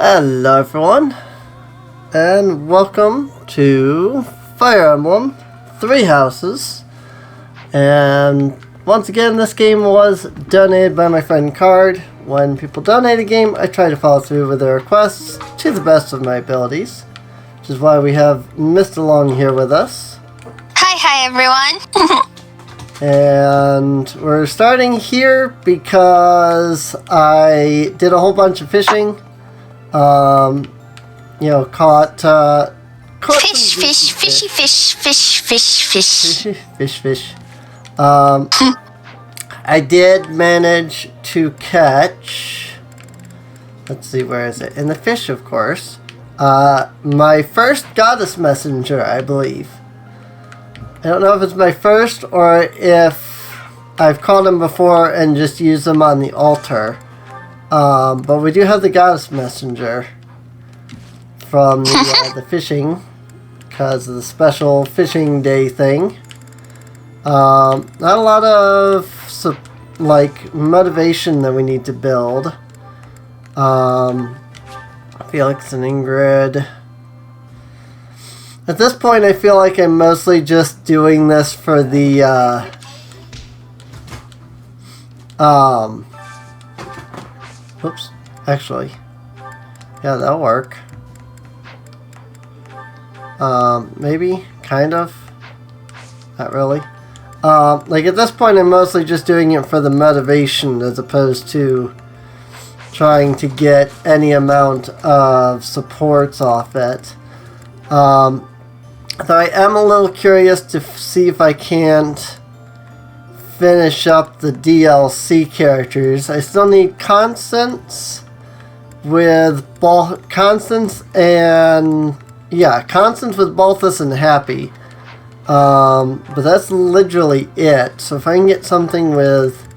Hello everyone, and welcome to Fire Emblem Three Houses. And once again, this game was donated by my friend Card. When people donate a game, I try to follow through with their requests to the best of my abilities, which is why we have Mr. Long here with us. Hi everyone. And we're starting here because I did a whole bunch of fishing. Caught fish. I did manage to catch, let's see, where is it? In the fish, of course. My first goddess messenger, I believe. I don't know if it's my first or if I've caught them before and just used them on the altar. But we do have the goddess messenger from the fishing, because of the special fishing day thing. Not a lot of motivation that we need to build. Felix and Ingrid. At this point, I feel like I'm mostly just doing this for the oops, actually, yeah, that'll work. Maybe, kind of, not really. At this point, I'm mostly just doing it for the motivation as opposed to trying to get any amount of supports off it. Though I am a little curious to see if I can't finish up the DLC characters. I still need Constance with Constance with Balthus and Happy. But that's literally it. So if I can get something with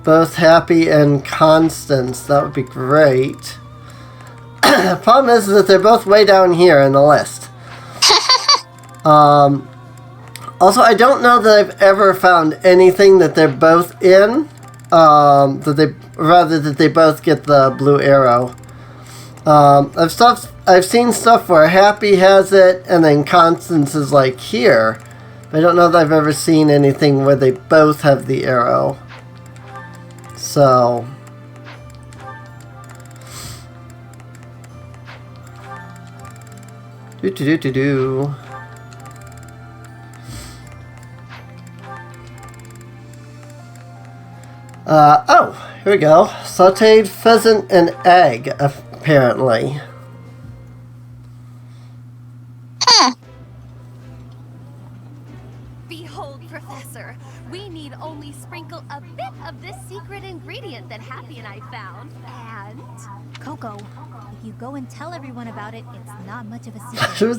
both Happy and Constance, that would be great. The problem is that they're both way down here in the list. Also, I don't know that I've ever found anything that they're both in. That they both get the blue arrow. I've seen stuff where Happy has it and then Constance is like here. I don't know that I've ever seen anything where they both have the arrow. So do. Here we go. Sauteed pheasant and egg, apparently. Behold, Professor, we need only sprinkle a bit of this secret ingredient that Happy and I found, and... Coco, if you go and tell everyone about it, it's not much of a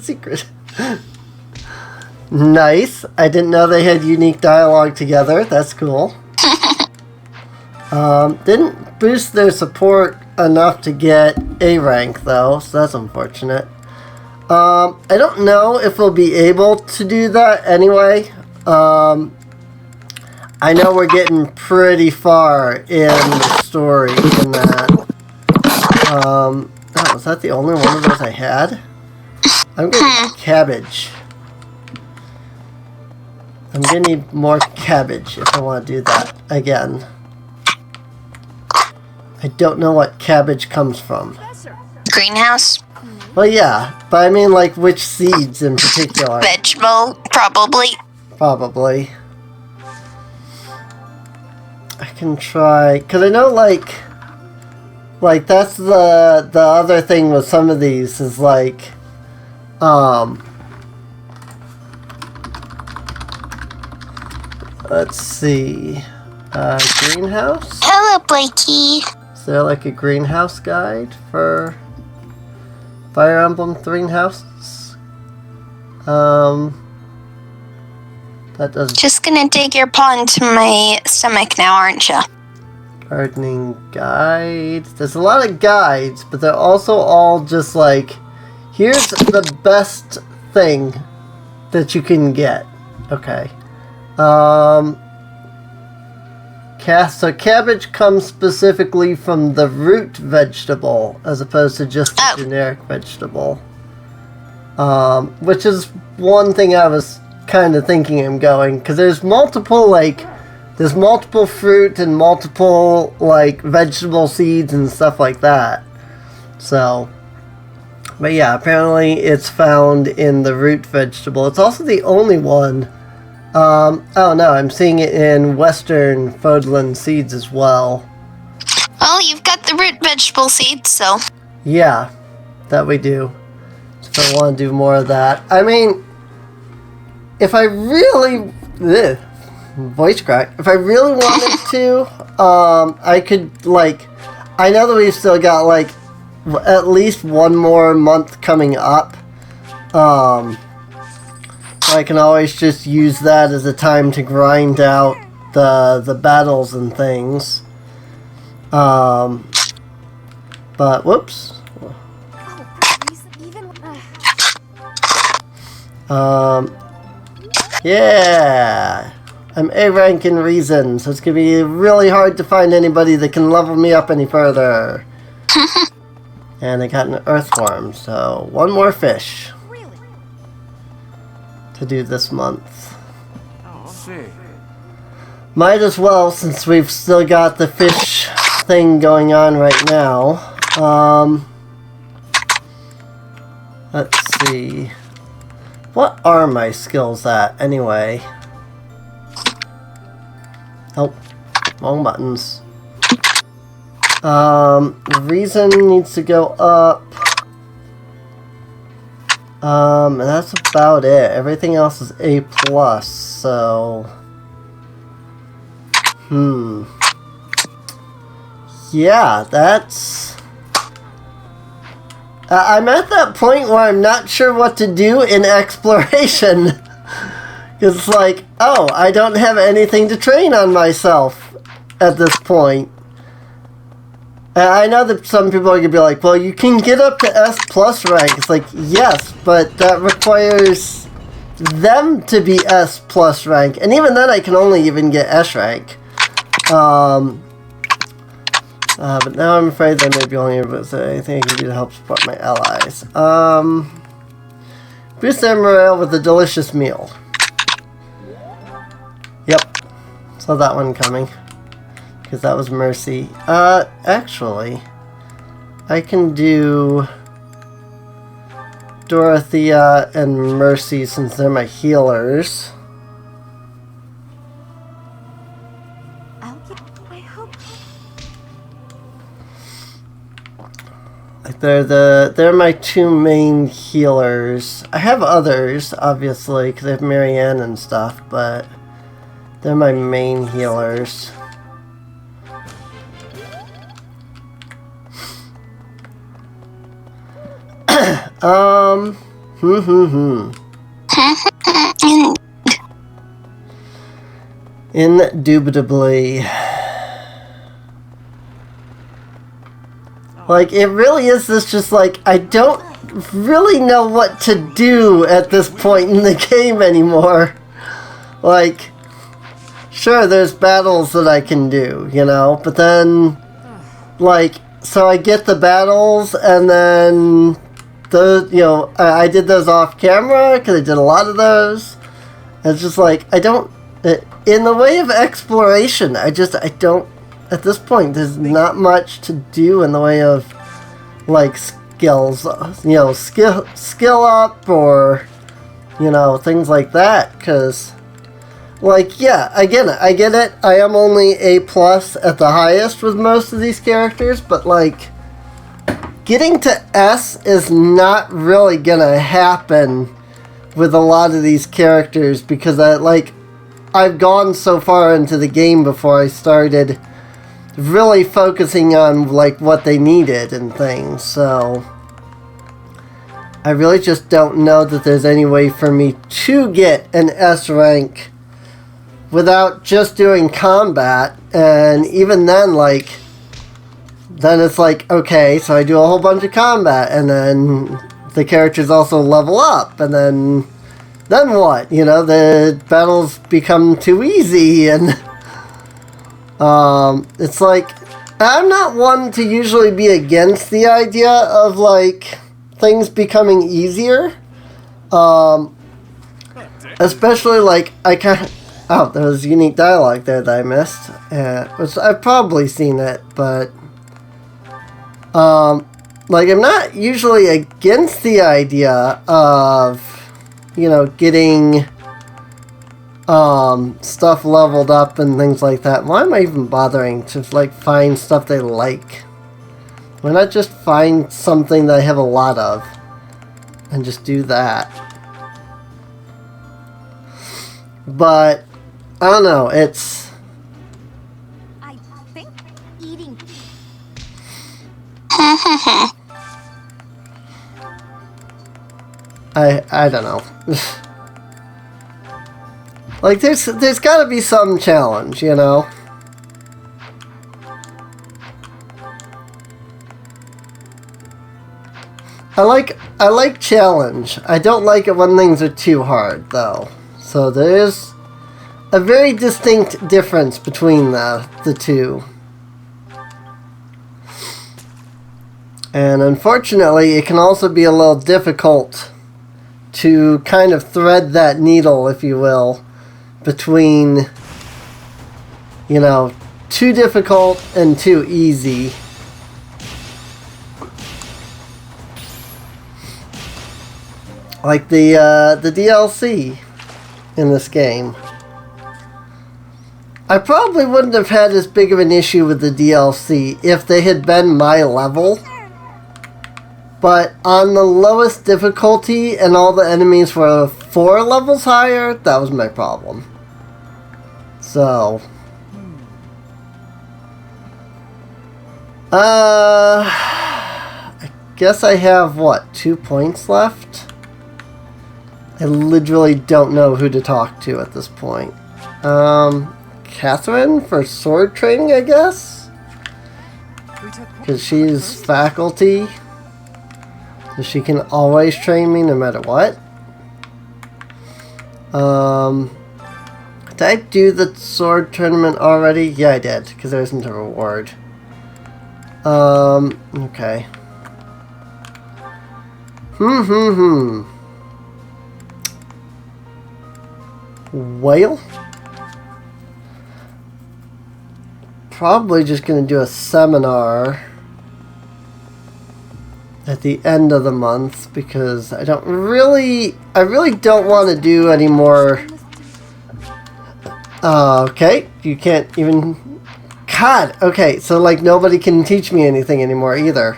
secret. Nice. I didn't know they had unique dialogue together. That's cool. Didn't boost their support enough to get A rank though, so that's unfortunate. I don't know if we'll be able to do that anyway. I know we're getting pretty far in the story in that. Was that the only one of those I had? I'm gonna need cabbage. I'm gonna need more cabbage if I want to do that again. I don't know what cabbage comes from. Greenhouse? Well, yeah, but I mean, like, which seeds in particular? Vegetable, probably. Probably. I can try, because I know, like, that's the other thing with some of these is, like, let's see, greenhouse? Hello, Blakey. Is there like a greenhouse guide for Fire Emblem Three Houses? That doesn't. Just gonna dig your paw into my stomach now, aren't you? Gardening guides. There's a lot of guides, but they're also all just like, here's the best thing that you can get. Okay. So cabbage comes specifically from the root vegetable as opposed to just a generic vegetable. Which is one thing I was kind of thinking I'm going, because there's multiple fruit and multiple like vegetable seeds and stuff like that. So, but yeah, apparently it's found in the root vegetable. It's also the only one. Oh no, I'm seeing it in Western Fodlan seeds as well. Well, you've got the root vegetable seeds, so. Yeah, that we do. So I want to do more of that. I mean, if I really... voice crack. If I really wanted to, I could, like... I know that we've still got, like, at least one more month coming up. So I can always just use that as a time to grind out the battles and things. But, whoops. Yeah! I'm A rank in reason, so it's gonna be really hard to find anybody that can level me up any further. And I got an earthworm, so one more fish to do this month. Might as well, since we've still got the fish thing going on right now. Let's see. What are my skills at, anyway? Oh, wrong buttons. Reason needs to go up. And that's about it. Everything else is A+, so... Yeah, that's... I'm at that point where I'm not sure what to do in exploration. It's like, oh, I don't have anything to train on myself at this point. I know that some people are going to be like, well, you can get up to S+ rank. It's like, yes, but that requires them to be S+ rank. And even then, I can only even get S rank. But now I'm afraid that maybe only anything I can do to help support my allies. Boost their morale with a delicious meal. Yep. Saw that one coming. Because that was Mercy. Actually, I can do Dorothea and Mercy since they're my healers. Like they're my two main healers. I have others, obviously, because I have Marianne and stuff, but they're my main healers. Indubitably. Like, it really is this just like, I don't really know what to do at this point in the game anymore. Like, sure, there's battles that I can do, you know, but then, like, so I get the battles, and then, I did those off camera, because I did a lot of those. It's just like, I don't, in the way of exploration, I don't, at this point, there's not much to do in the way of, like, skills, skill up, or, things like that, because, like, yeah, again, I get it, I am only A+ at the highest with most of these characters, but, like, getting to S is not really gonna happen with a lot of these characters, because, I've gone so far into the game before I started really focusing on, like, what they needed and things, so I really just don't know that there's any way for me to get an S rank without just doing combat, and even then, then it's like, okay, so I do a whole bunch of combat, and then the characters also level up, and then what? The battles become too easy, and It's like, I'm not one to usually be against the idea of, like, things becoming easier. Especially, like, I kind of... Oh, there was unique dialogue there that I missed. Which I've probably seen it, but... like, I'm not usually against the idea of, you know, getting... stuff leveled up and things like that. Why am I even bothering to, like, find stuff they like? Why not just find something that I have a lot of and just do that? But I don't know, it's... I think eating... I don't know. Like, there's gotta be some challenge, you know? I like challenge. I don't like it when things are too hard, though. So there's a very distinct difference between the two. And unfortunately, it can also be a little difficult to kind of thread that needle, if you will, between, you know, too difficult and too easy. Like the DLC in this game. I probably wouldn't have had as big of an issue with the DLC if they had been my level. But on the lowest difficulty and all the enemies were 4 levels higher, that was my problem. So... I guess I have, what, 2 points left? I literally don't know who to talk to at this point. Catherine for sword training, I guess? Because she's faculty. So she can always train me no matter what. Did I do the sword tournament already? Yeah, I did, because there isn't a reward. Okay. Whale? Probably just gonna do a seminar at the end of the month because I really don't want to do any more. Okay, you can't even. God, okay, so like nobody can teach me anything anymore either.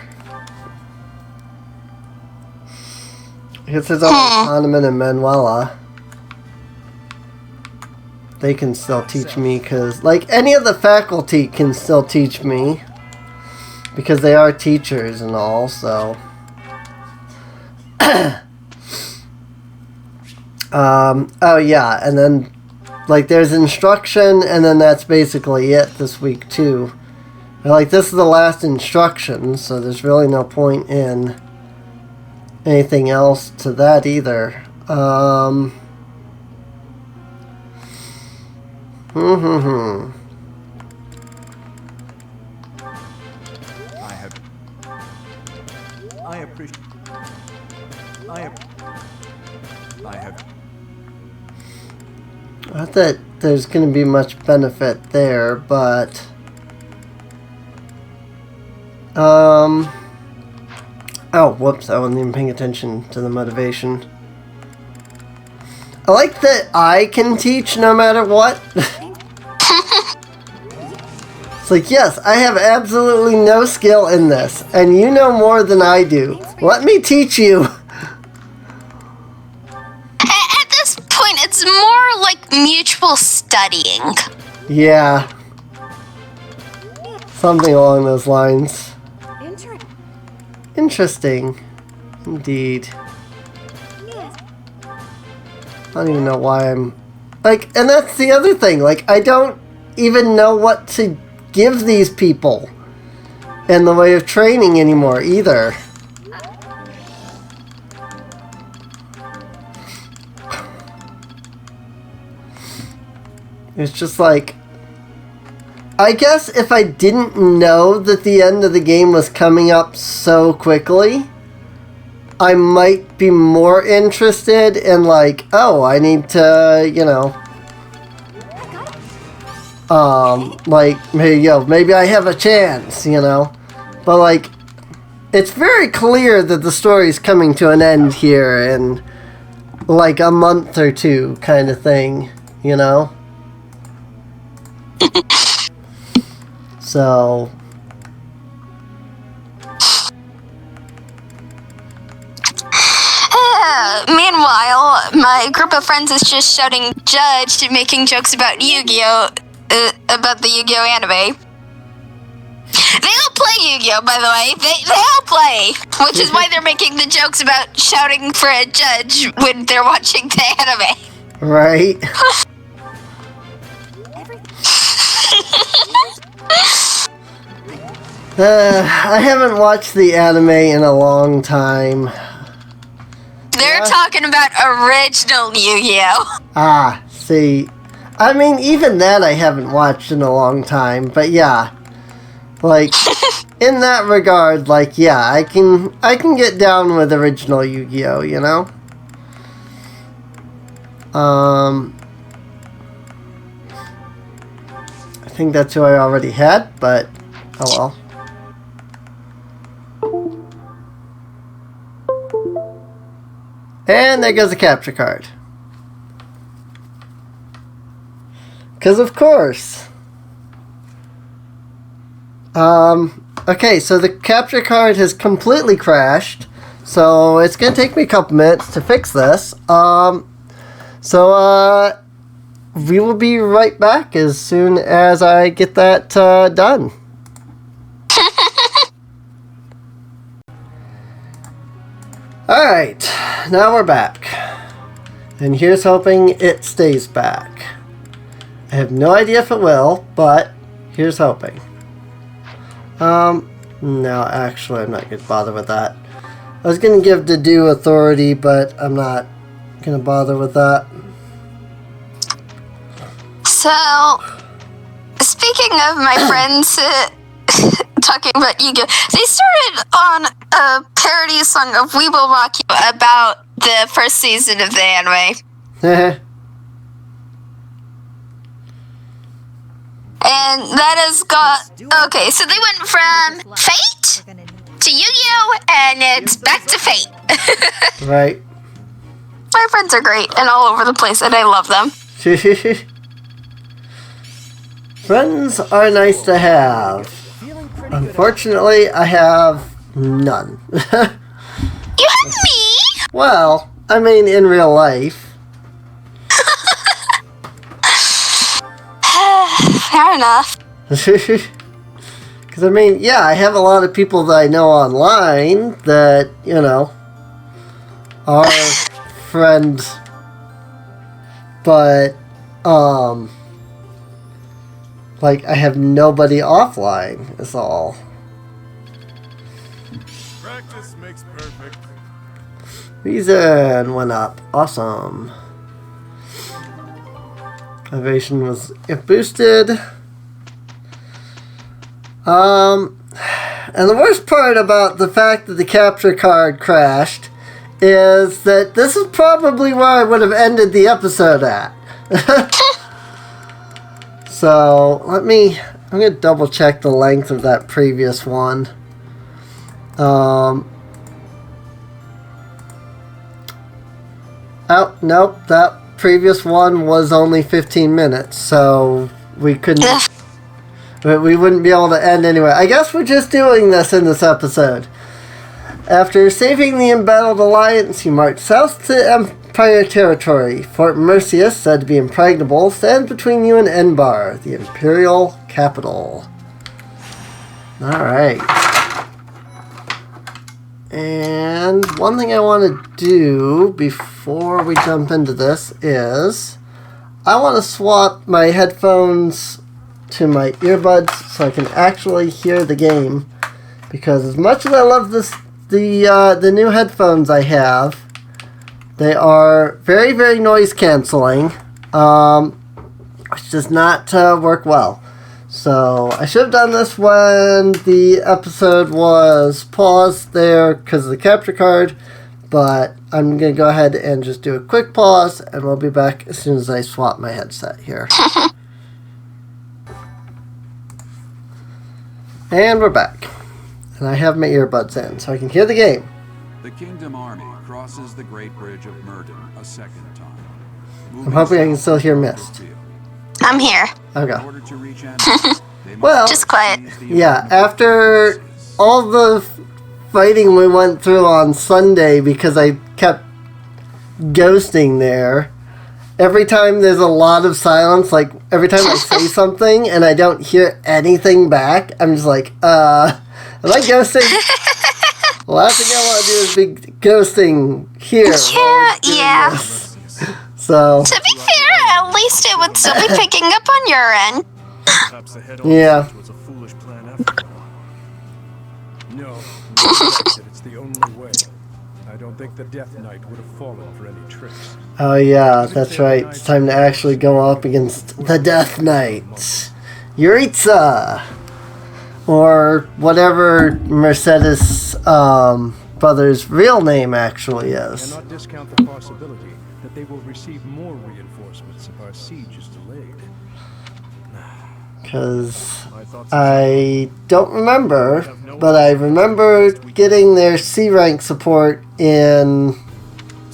I guess there's only Hahnemann and Manuela. They can still teach me because, like, any of the faculty can still teach me because they are teachers and all, so. Oh yeah, and then, like, there's instruction, and then that's basically it this week too. Like, this is the last instruction, so there's really no point in anything else to that either. Not that there's going to be much benefit there, but oh, whoops, I wasn't even paying attention to the motivation. I like that I can teach no matter what. It's like, yes, I have absolutely no skill in this, and you know more than I do. Let me teach you. At this point, it's more like mutual studying. Yeah. Something along those lines. Interesting. Indeed. I don't even know why I'm... Like, and that's the other thing. Like, I don't even know what to give these people in the way of training anymore, either. It's just like... I guess if I didn't know that the end of the game was coming up so quickly, I might be more interested in like, oh, I need to, you know, like, maybe I have a chance, you know. But like, it's very clear that the story's coming to an end here in like a month or two kind of thing, you know. So meanwhile, my group of friends is just shouting "Judge" and making jokes about Yu-Gi-Oh, about the Yu-Gi-Oh anime. They all play Yu-Gi-Oh, by the way. They all play, which is why they're making the jokes about shouting for a judge when they're watching the anime. Right. I haven't watched the anime in a long time. They're talking about original Yu-Gi-Oh. Ah, see. I mean, even that I haven't watched in a long time, but yeah. Like, in that regard, like, yeah, I can get down with original Yu-Gi-Oh, you know? I think that's who I already had, but oh well. And there goes the capture card. Because of course. Okay, so the capture card has completely crashed. So it's going to take me a couple minutes to fix this. We will be right back as soon as I get that done. Alright, now we're back. And here's hoping it stays back. I have no idea if it will, but here's hoping. No, actually, I'm not going to bother with that. I was going to give the due authority, but I'm not going to bother with that. So, speaking of my friends talking about Yu-Gi-Oh, they started on a parody song of We Will Rock You about the first season of the anime. And that has got... Okay, so they went from Fate to Yu-Gi-Oh! And it's back to Fate. Right. My friends are great and all over the place, and I love them. Friends are nice to have. Unfortunately, I have none. You have me! Well, I mean, in real life. Fair enough. Because, I mean, yeah, I have a lot of people that I know online that, you know, are friends. But, like, I have nobody offline, is all. Practice makes perfect. Reason went up. Awesome. Elevation was boosted. And the worst part about the fact that the capture card crashed is that this is probably where I would have ended the episode at. So, I'm going to double check the length of that previous one. Oh, nope, that previous one was only 15 minutes, so we couldn't... We wouldn't be able to end anyway. I guess we're just doing this in this episode. After saving the embattled alliance, you march south to Empire territory. Fort Mercius, said to be impregnable, stands between you and Enbar, the imperial capital. Alright. And one thing I want to do before we jump into this is I want to swap my headphones to my earbuds so I can actually hear the game, because as much as I love the new headphones I have, they are very, very noise cancelling, which does not work well. So I should have done this when the episode was paused there because of the capture card, but I'm going to go ahead and just do a quick pause, and we'll be back as soon as I swap my headset here. And we're back. And I have my earbuds in, so I can hear the game. The Kingdom Army crosses the Great Bridge of Murden a second time. I'm hoping I can still hear Mist. I'm here. Okay. Well, just quiet. Yeah, after all the fighting we went through on Sunday because I kept ghosting there, every time there's a lot of silence, like every time I say something and I don't hear anything back, I'm just like, am I ghosting? The last thing I want to do is be ghosting here. Yeah. So. To be fair, at least it would still be picking up on your end. Yeah. Was a foolish plan after all. No, it's the only way. I don't think the Death Knight would have fallen for any tricks. Oh yeah, that's right. It's time to actually go up against the Death Knight. Yuritsa! Or whatever Mercedes brother's real name actually is. Cannot discount the possibility that they will receive more reinforcements if our siege is delayed. Because I don't remember, but I remember getting their C rank support in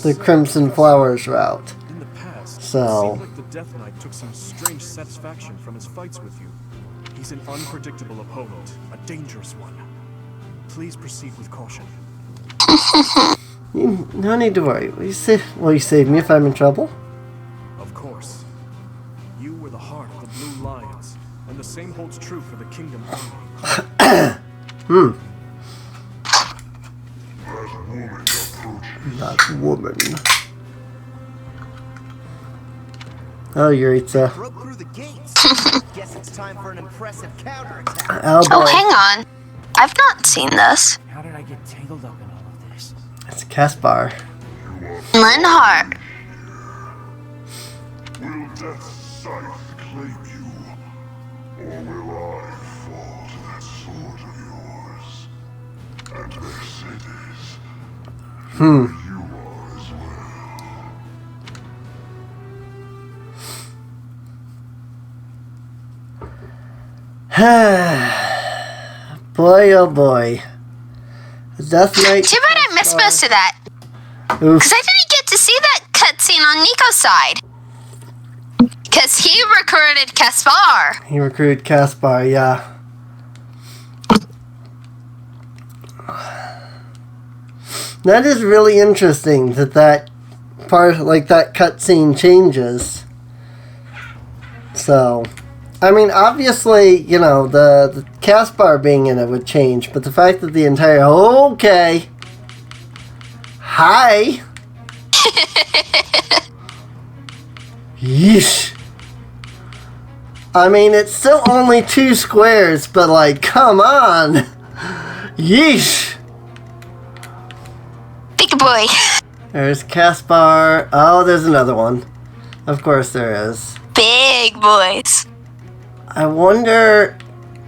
the Crimson Flowers route. In the past, So. it seemed like the Death Knight took some strange satisfaction from his fights with you. He's an unpredictable opponent, a dangerous one. Please proceed with caution. No need to worry. Will you save me if I'm in trouble? Of course. You were the heart of the Blue Lions, and the same holds true for the Kingdom Army. That woman. Oh, Yuritsa. Broke through the gates. Guess it's time for an impressive counterattack. Oh, Oh, boy. hang on. I've not seen this. How did I get tangled up in all of this? It's Caspar. Linhart. Will death's scythe claim you? Or will I fall to that sword of yours? And Mercedes, you are as well. Boy, oh boy. The Death Knight. Too bad I missed most of that. Oof. Because I didn't get to see that cutscene on Nico's side. Because he recruited Caspar. He recruited Caspar, yeah. That is really interesting that part, like that cutscene changes. So, I mean, obviously, you know, the Caspar being in it would change, but the fact that the entire, okay, hi, yeesh. I mean, it's still only 2 squares, but like, come on, yeesh. Big boy. There's Caspar. Oh, there's another one. Of course there is. Big boys. I wonder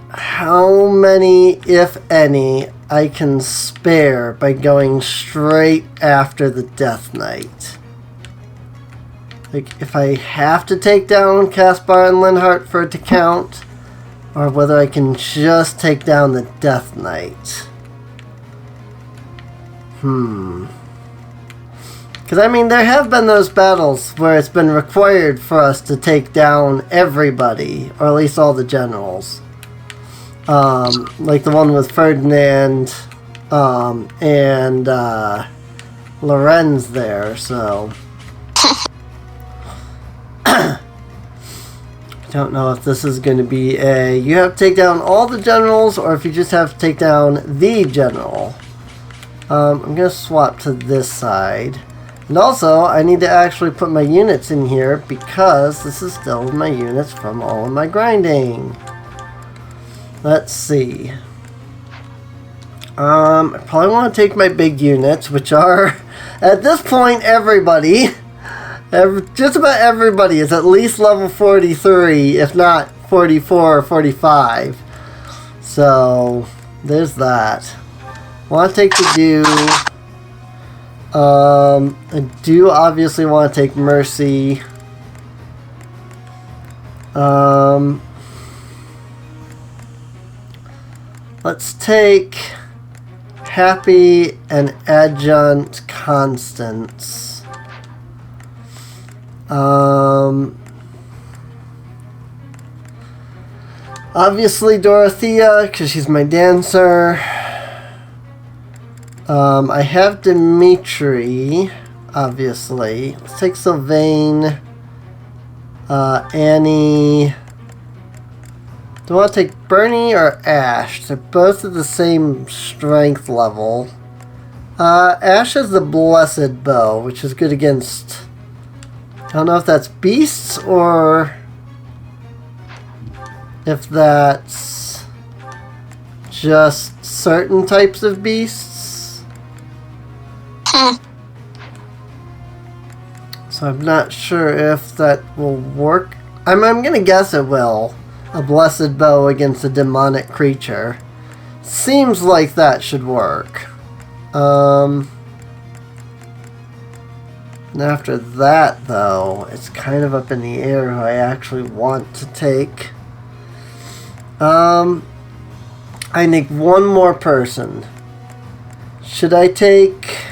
how many, if any, I can spare by going straight after the Death Knight. Like, if I have to take down Caspar and Linhart for it to count, or whether I can just take down the Death Knight. Because, I mean, there have been those battles where it's been required for us to take down everybody, or at least all the generals. Like the one with Ferdinand and Lorenz there, so... I don't know if this is going to be a... You have to take down all the generals, or if you just have to take down the general. I'm going to swap to this side. And also, I need to actually put my units in here because this is still my units from all of my grinding. Let's see. I probably want to take my big units, which are, at this point, everybody. Just about everybody is at least level 43, if not 44 or 45. So, there's that. Want to take the do. I do obviously want to take Mercy. Let's take Happy and Adjunct Constance. Obviously Dorothea, because she's my dancer. I have Dimitri, obviously. Let's take Sylvain, Annie. Do I want to take Bernie or Ash? They're both at the same strength level. Ash has the Blessed Bow, which is good against... I don't know if that's beasts or... if that's just certain types of beasts. So I'm not sure if that will work. I'm going to guess it will. A Blessed Bow against a demonic creature. Seems like that should work. And after that, though, it's kind of up in the air who I actually want to take. I need one more person. Should I take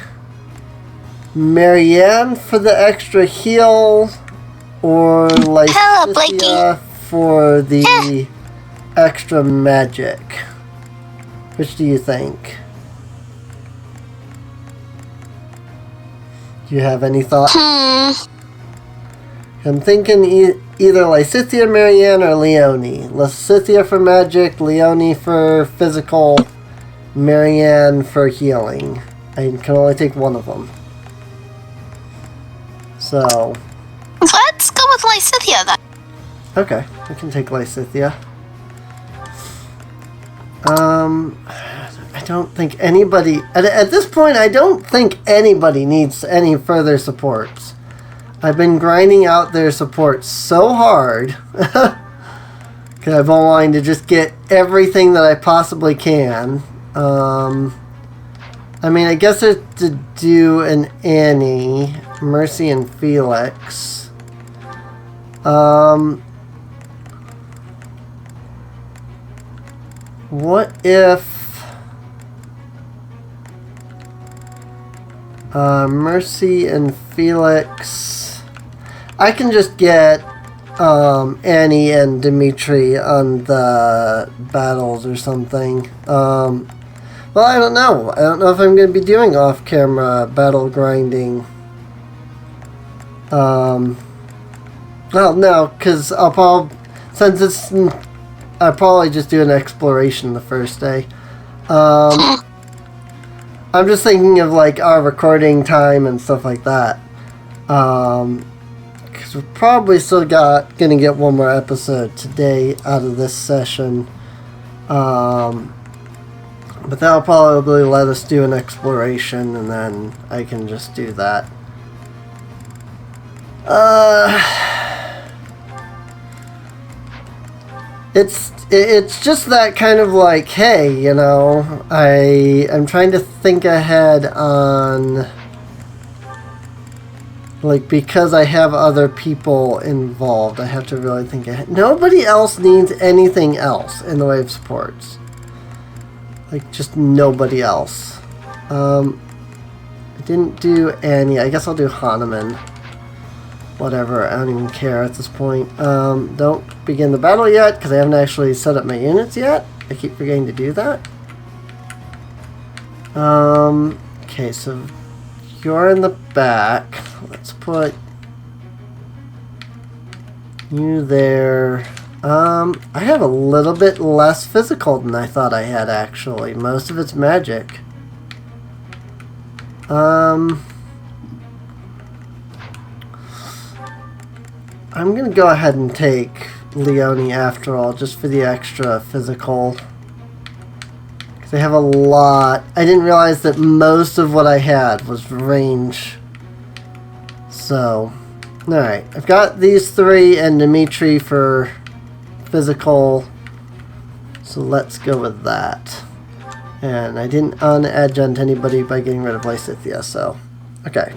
Marianne for the extra heal? Or Lysithea for the extra magic? Which do you think? Do you have any thoughts? I'm thinking either Lysithea, Marianne, or Leonie. Lysithea for magic, Leonie for physical, Marianne for healing. I can only take one of them. So... let's go with Lysithea then. Okay, we can take Lysithea. I don't think anybody... At this point, I don't think anybody needs any further supports. I've been grinding out their support so hard. Because I've been wanting to just get everything that I possibly can. I mean, I guess there's to do an Annie, Mercy, and Felix. What if... Mercy and Felix... I can just get Annie and Dimitri on the battles or something. Well, I don't know. I don't know if I'm going to be doing off-camera battle grinding. Well, no, because I'll probably... since it's... I'll probably just do an exploration the first day. I'm just thinking of, like, our recording time and stuff like that. Because we're probably still gonna get one more episode today out of this session. But that'll probably let us do an exploration, and then I can just do that. It's just that kind of like, hey, you know, I'm trying to think ahead on, like, because I have other people involved, I have to really think ahead. Nobody else needs anything else in the way of supports. Like, just nobody else. I didn't do Annie. I guess I'll do Hanuman. Whatever, I don't even care at this point. Don't begin the battle yet, because I haven't actually set up my units yet. I keep forgetting to do that. Okay, so you're in the back. Let's put you there. I have a little bit less physical than I thought I had, actually. Most of it's magic. I'm going to go ahead and take Leonie after all, just for the extra physical. Because I have a lot. I didn't realize that most of what I had was range. So, alright. I've got these three and Dimitri for physical. So let's go with that. And I didn't unadjunct anybody by getting rid of Lysithia, so okay.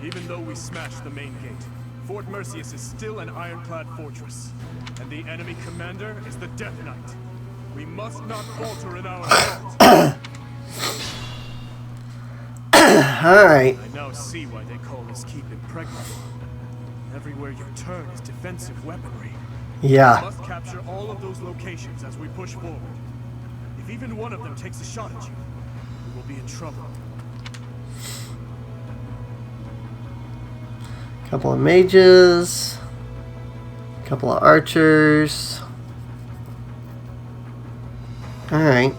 Even though we smashed the main gate, Fort Mercius is still an ironclad fortress, and the enemy commander is the Death Knight. We must not falter in our assault. Alright. I now see why they call this keep impregnable. Everywhere you turn is defensive weaponry. Yeah. We must capture all of those locations as we push forward. If even one of them takes a shot at you, we will be in trouble. Couple of mages, couple of archers. Alright.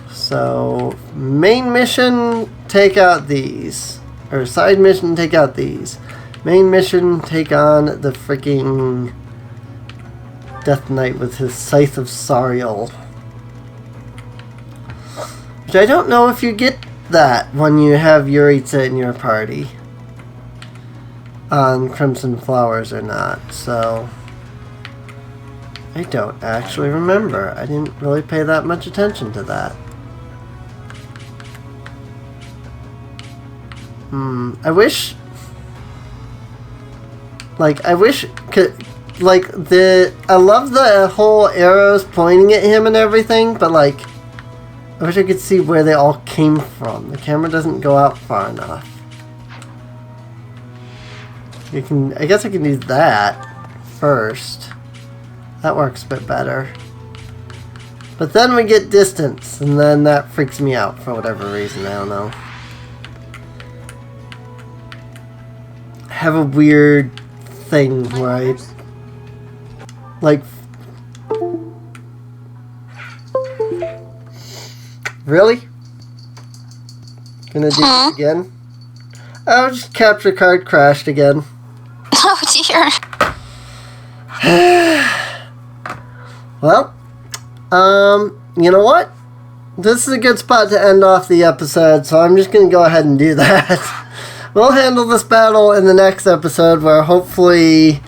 So, main mission, take out these. Or side mission, take out these. Main mission, take on the freaking Death Knight with his Scythe of Sariel. Which I don't know if you get that when you have Yuritsa in your party. On Crimson Flowers or not, so I don't actually remember. I didn't really pay that much attention to that. I wish, like, I love the whole arrows pointing at him and everything, but like, I wish I could see where they all came from. The camera doesn't go out far enough. I guess I can do that first. That works a bit better. But then we get distance, and then that freaks me out for whatever reason, I don't know. I have a weird thing where I... Like... Really? Gonna do this again? Oh, just capture card crashed again. Oh dear. Well, you know what? This is a good spot to end off the episode, so I'm just going to go ahead and do that. We'll handle this battle in the next episode, where hopefully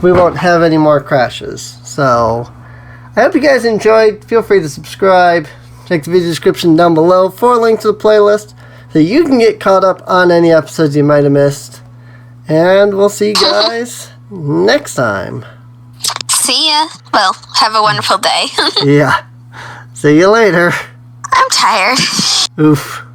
we won't have any more crashes. So, I hope you guys enjoyed. Feel free to subscribe. Check the video description down below for a link to the playlist, so you can get caught up on any episodes you might have missed. And we'll see you guys next time. See ya. Well, have a wonderful day. Yeah. See you later. I'm tired. Oof.